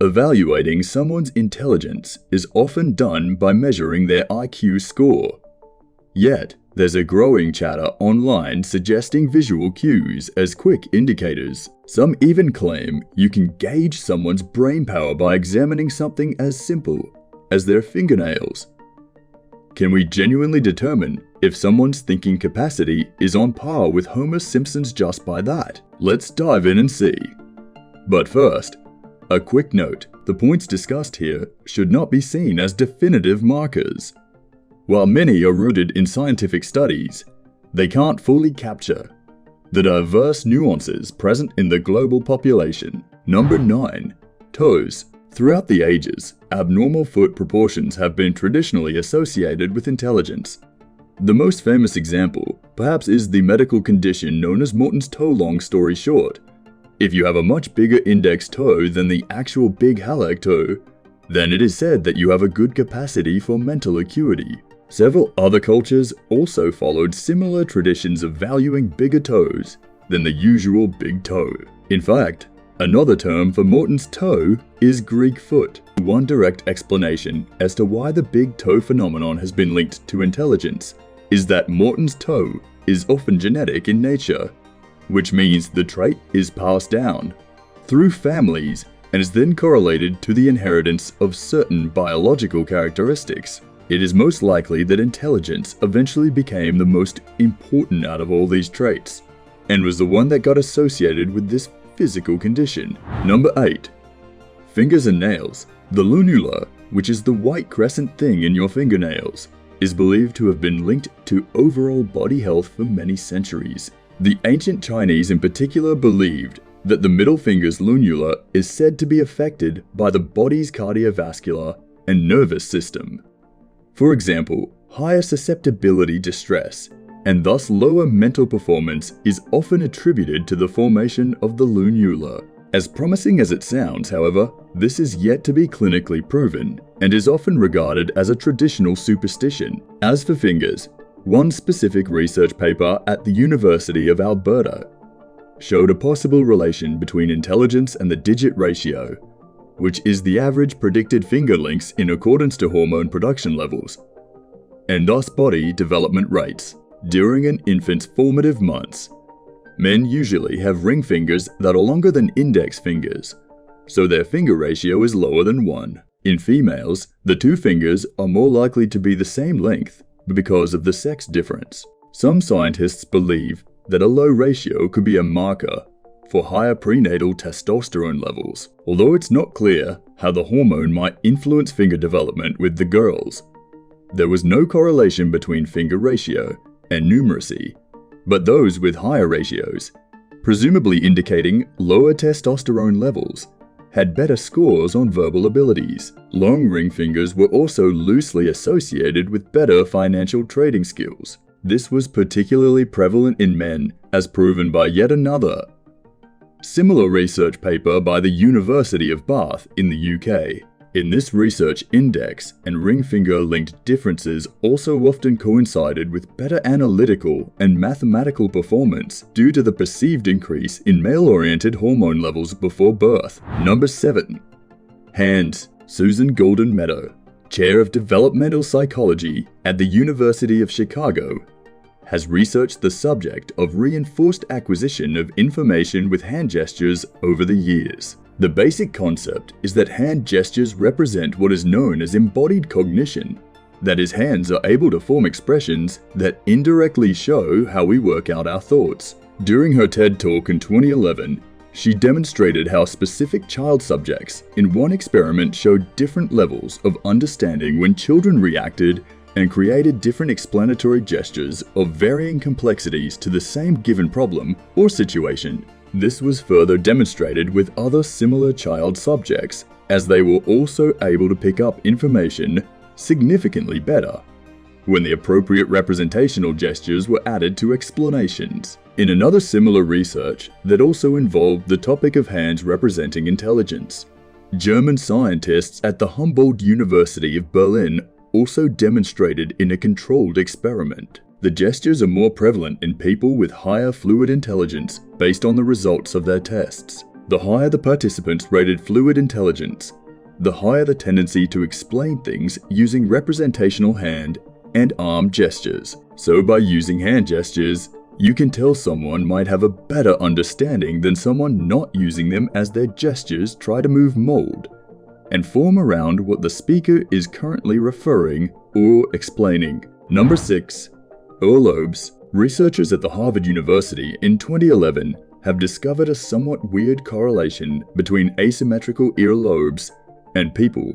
Evaluating someone's intelligence is often done by measuring their IQ score. Yet, there's a growing chatter online suggesting visual cues as quick indicators. Some even claim you can gauge someone's brain power by examining something as simple as their fingernails. Can we genuinely determine if someone's thinking capacity is on par with Homer Simpson's just by that? Let's dive in and see. But first, a quick note, the points discussed here should not be seen as definitive markers. While many are rooted in scientific studies, they can't fully capture the diverse nuances present in the global population. Number 9. Toes. Throughout the ages, abnormal foot proportions have been traditionally associated with intelligence. The most famous example, perhaps, is the medical condition known as Morton's toe. Long story short, if you have a much bigger index toe than the actual big hallag toe, then it is said that you have a good capacity for mental acuity. Several other cultures also followed similar traditions of valuing bigger toes than the usual big toe. In fact, another term for Morton's toe is Greek foot. One direct explanation as to why the big toe phenomenon has been linked to intelligence is that Morton's toe is often genetic in nature, which means the trait is passed down through families and is then correlated to the inheritance of certain biological characteristics. It is most likely that intelligence eventually became the most important out of all these traits, and was the one that got associated with this physical condition. Number 8. Fingers and nails. The lunula, which is the white crescent thing in your fingernails, is believed to have been linked to overall body health for many centuries. The ancient Chinese in particular believed that the middle finger's lunula is said to be affected by the body's cardiovascular and nervous system. For example, higher susceptibility to stress, and thus lower mental performance, is often attributed to the formation of the lunula. As promising as it sounds, however, this is yet to be clinically proven, and is often regarded as a traditional superstition. As for fingers, one specific research paper at the University of Alberta showed a possible relation between intelligence and the digit ratio, which is the average predicted finger lengths in accordance to hormone production levels, and thus body development rates. During an infant's formative months, men usually have ring fingers that are longer than index fingers, so their finger ratio is lower than 1. In females, the two fingers are more likely to be the same length because of the sex difference. Some scientists believe that a low ratio could be a marker for higher prenatal testosterone levels, although it's not clear how the hormone might influence finger development with the girls. There was no correlation between finger ratio and numeracy, but those with higher ratios, presumably indicating lower testosterone levels, had better scores on verbal abilities. Long ring fingers were also loosely associated with better financial trading skills. This was particularly prevalent in men, as proven by yet another similar research paper by the University of Bath in the UK. In this research, index and ring finger linked differences also often coincided with better analytical and mathematical performance due to the perceived increase in male-oriented hormone levels before birth. Number 7. Hands. Susan Golden Meadow, Chair of Developmental Psychology at the University of Chicago, has researched the subject of reinforced acquisition of information with hand gestures over the years. The basic concept is that hand gestures represent what is known as embodied cognition. That is, hands are able to form expressions that indirectly show how we work out our thoughts. During her TED Talk in 2011, she demonstrated how specific child subjects in one experiment showed different levels of understanding when children reacted and created different explanatory gestures of varying complexities to the same given problem or situation. This was further demonstrated with other similar child subjects, as they were also able to pick up information significantly better when the appropriate representational gestures were added to explanations. In another similar research that also involved the topic of hands representing intelligence, German scientists at the Humboldt University of Berlin also demonstrated in a controlled experiment. The gestures are more prevalent in people with higher fluid intelligence based on the results of their tests. The higher the participants rated fluid intelligence, the higher the tendency to explain things using representational hand and arm gestures. So by using hand gestures, you can tell someone might have a better understanding than someone not using them, as their gestures try to move mold and form around what the speaker is currently referring or explaining. Number 6. Earlobes. Researchers at the Harvard University in 2011 have discovered a somewhat weird correlation between asymmetrical earlobes and people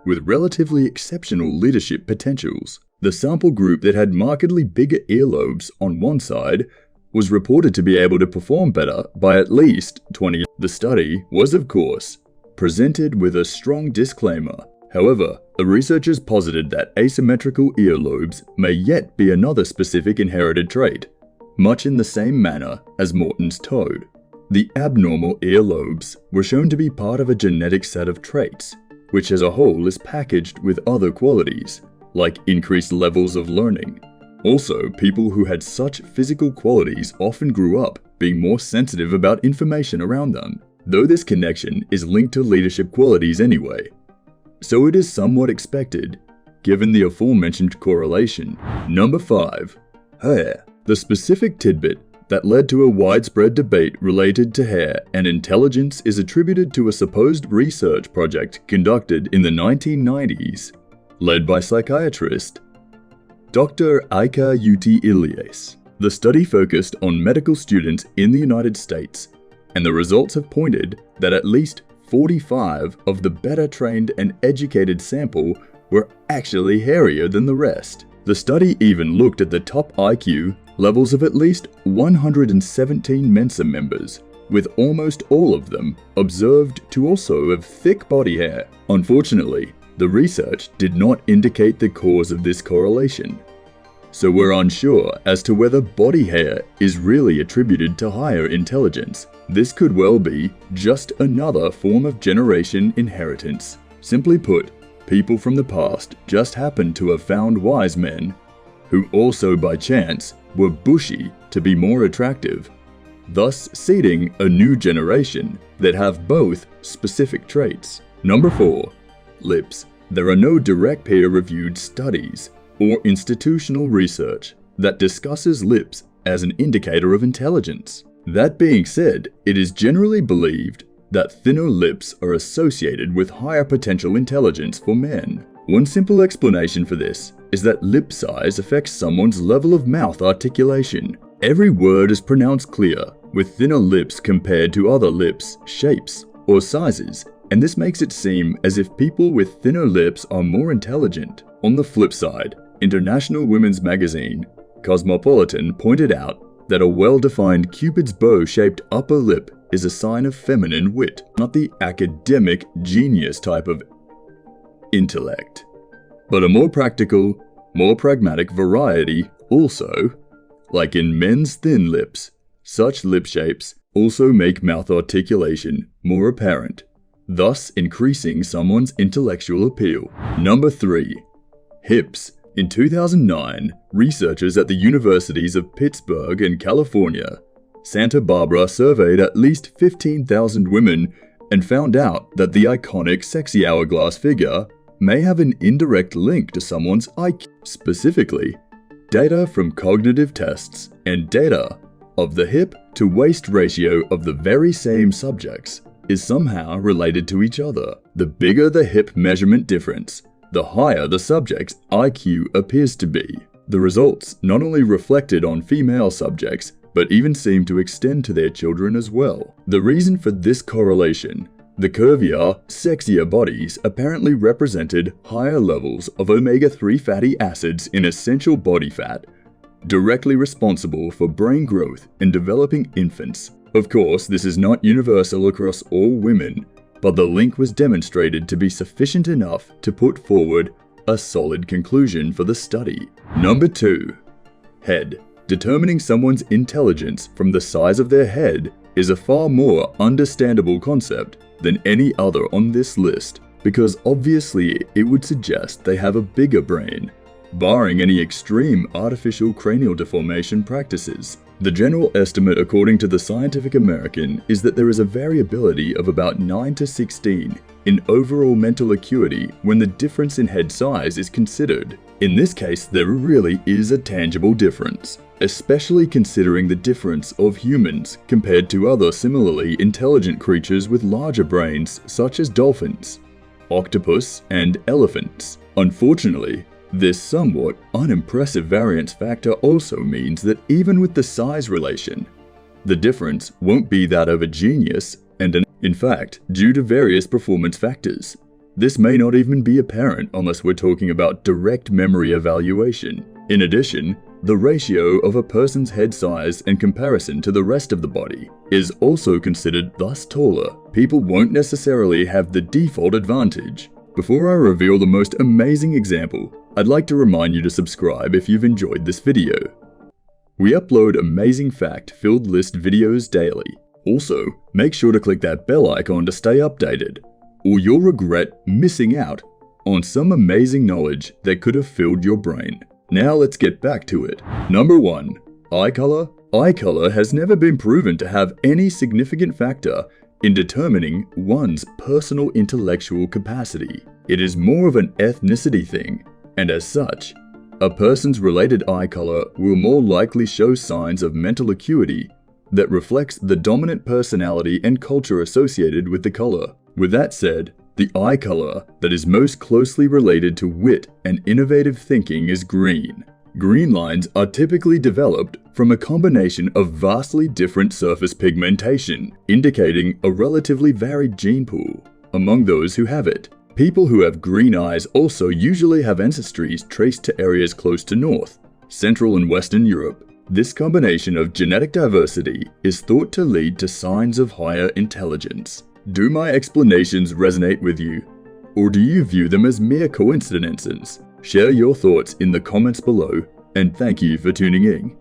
with relatively exceptional leadership potentials. The sample group that had markedly bigger earlobes on one side was reported to be able to perform better by at least 20. The study was, of course, presented with a strong disclaimer. However, the researchers posited that asymmetrical earlobes may yet be another specific inherited trait, much in the same manner as Morton's toad. The abnormal earlobes were shown to be part of a genetic set of traits, which as a whole is packaged with other qualities, like increased levels of learning. Also, people who had such physical qualities often grew up being more sensitive about information around them, though this connection is linked to leadership qualities anyway. So it is somewhat expected, given the aforementioned correlation. Number 5. Hair. The specific tidbit that led to a widespread debate related to hair and intelligence is attributed to a supposed research project conducted in the 1990s, led by psychiatrist Dr. Aika Uti Ilyas. The study focused on medical students in the United States, and the results have pointed that at least 45 of the better trained and educated sample were actually hairier than the rest. The study even looked at the top IQ levels of at least 117 Mensa members, with almost all of them observed to also have thick body hair. Unfortunately, the research did not indicate the cause of this correlation, so we're unsure as to whether body hair is really attributed to higher intelligence. This could well be just another form of generation inheritance. Simply put, people from the past just happened to have found wise men, who also by chance were bushy to be more attractive, thus seeding a new generation that have both specific traits. Number 4. Lips. There are no direct peer-reviewed studies or institutional research that discusses lips as an indicator of intelligence. That being said, it is generally believed that thinner lips are associated with higher potential intelligence for men. One simple explanation for this is that lip size affects someone's level of mouth articulation. Every word is pronounced clear with thinner lips compared to other lips, shapes, or sizes, and this makes it seem as if people with thinner lips are more intelligent. On the flip side, International Women's Magazine, Cosmopolitan pointed out that a well-defined Cupid's bow-shaped upper lip is a sign of feminine wit, not the academic genius type of intellect, but a more practical, more pragmatic variety also. Like in men's thin lips, such lip shapes also make mouth articulation more apparent, thus increasing someone's intellectual appeal. Number 3. Hips. In 2009, researchers at the universities of Pittsburgh and California, Santa Barbara surveyed at least 15,000 women and found out that the iconic sexy hourglass figure may have an indirect link to someone's IQ. Specifically, data from cognitive tests and data of the hip to waist ratio of the very same subjects is somehow related to each other. The bigger the hip measurement difference, the higher the subject's IQ appears to be. The results not only reflected on female subjects, but even seem to extend to their children as well. The reason for this correlation: the curvier, sexier bodies apparently represented higher levels of omega-3 fatty acids in essential body fat, directly responsible for brain growth in developing infants. Of course, this is not universal across all women, but the link was demonstrated to be sufficient enough to put forward a solid conclusion for the study. Number 2. Head. Determining someone's intelligence from the size of their head is a far more understandable concept than any other on this list, because obviously it would suggest they have a bigger brain, barring any extreme artificial cranial deformation practices. The general estimate according to the Scientific American is that there is a variability of about 9 to 16 in overall mental acuity when the difference in head size is considered. In this case, there really is a tangible difference, especially considering the difference of humans compared to other similarly intelligent creatures with larger brains such as dolphins, octopus, and elephants. Unfortunately, this somewhat unimpressive variance factor also means that even with the size relation, the difference won't be that of a genius in fact, due to various performance factors. This may not even be apparent unless we're talking about direct memory evaluation. In addition, the ratio of a person's head size in comparison to the rest of the body is also considered thus taller. People won't necessarily have the default advantage. Before I reveal the most amazing example, I'd like to remind you to subscribe if you've enjoyed this video. We upload amazing fact-filled list videos daily. Also, make sure to click that bell icon to stay updated, or you'll regret missing out on some amazing knowledge that could have filled your brain. Now let's get back to it. Number 1. Eye color. Eye color has never been proven to have any significant factor in determining one's personal intellectual capacity. It is more of an ethnicity thing, and as such, a person's related eye color will more likely show signs of mental acuity that reflects the dominant personality and culture associated with the color. With that said, the eye color that is most closely related to wit and innovative thinking is green. Green lines are typically developed from a combination of vastly different surface pigmentation, indicating a relatively varied gene pool among those who have it. People who have green eyes also usually have ancestries traced to areas close to North, Central and Western Europe. This combination of genetic diversity is thought to lead to signs of higher intelligence. Do my explanations resonate with you, or do you view them as mere coincidences? Share your thoughts in the comments below, and thank you for tuning in.